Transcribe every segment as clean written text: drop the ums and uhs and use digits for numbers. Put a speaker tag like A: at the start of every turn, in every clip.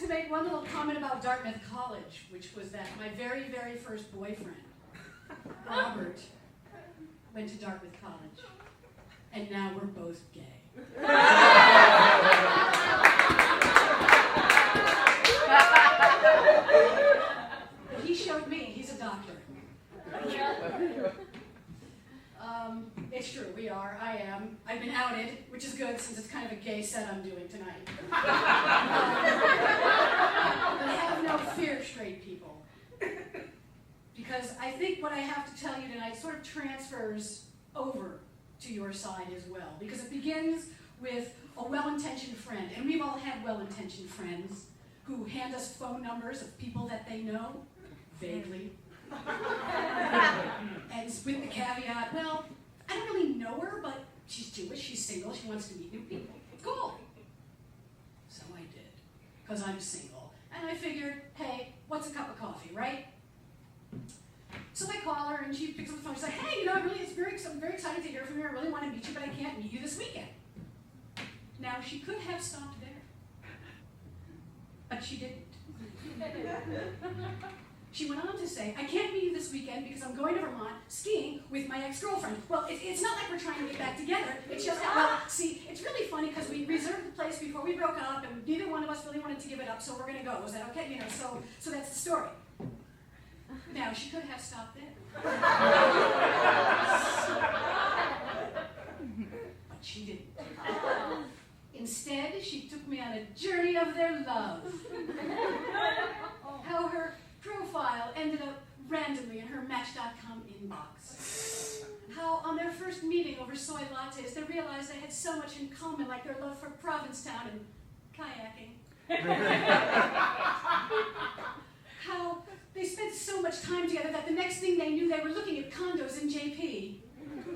A: To make one little comment about Dartmouth College, which was that my very, very first boyfriend, Robert, went to Dartmouth College, and now we're both gay. But he showed me, he's a doctor. It's true, we are, I am. I've been outed, which is good since it's kind of a gay set I'm doing tonight. But have no fear, straight people. Because I think what I have to tell you tonight sort of transfers over to your side as well. Because it begins with a well-intentioned friend, and we've all had well-intentioned friends who hand us phone numbers of people that they know, vaguely. And with the caveat, well, I don't really know her, but she's Jewish, she's single, she wants to meet new people. Cool. So I did, because I'm single. And I figured, hey, what's a cup of coffee, right? So I call her, and she picks up the phone. She's like, hey, I'm very excited to hear from you. I really want to meet you, but I can't meet you this weekend. Now, she could have stopped there, but she didn't. She went on to say, I can't meet you this weekend because I'm going to Vermont skiing with my ex-girlfriend. Well, it's not like we're trying to get back together. It's just, well, see, it's really funny because we reserved the place before we broke up, and neither one of us really wanted to give it up, so we're going to go. Was that okay? So that's the story. Now, she could have stopped there. But she didn't. Instead, she took me on a journey of their love. How her profile ended up randomly in her Match.com inbox. How on their first meeting over soy lattes, they realized they had so much in common, like their love for Provincetown and kayaking. How they spent so much time together that the next thing they knew, they were looking at condos in JP.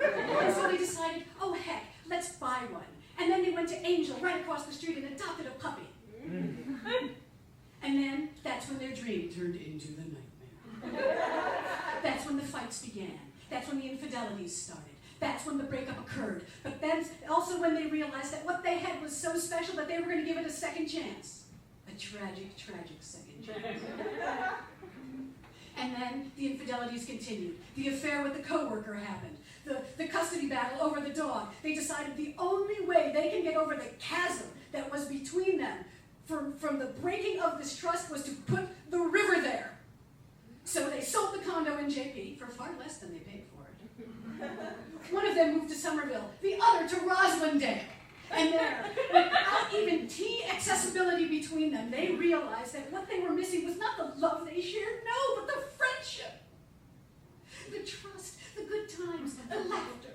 A: And so they decided, oh heck, let's buy one. And then they went to Angel right across the street and adopted a puppy. And then that's when their dream turned into the nightmare. That's when the fights began. That's when the infidelities started. That's when the breakup occurred. But that's also when they realized that what they had was so special that they were going to give it a second chance. A tragic, tragic second chance. And then the infidelities continued. The affair with the coworker happened. The custody battle over the dog. They decided the only way they can get over the chasm that was between them from the breaking of this trust was to put the river there. So they sold the condo in JP for far less than they paid for it. One of them moved to Somerville, the other to Roslindale. And there, without even tea accessibility between them, they realized that what they were missing was not the love they shared, no, but the friendship, the trust, the good times, the laughter.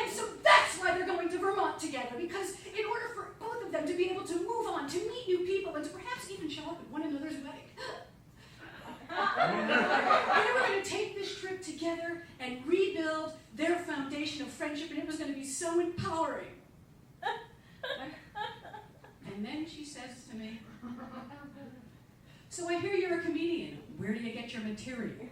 A: And so that's why they're going to Vermont together, because in order for both of them to be able to move on, to meet new people, and to perhaps even show up at one another's wedding, they were going to take this trip together and rebuild their foundation of friendship, and it was going to be so empowering. And then she says to me, so I hear you're a comedian. Where do you get your material?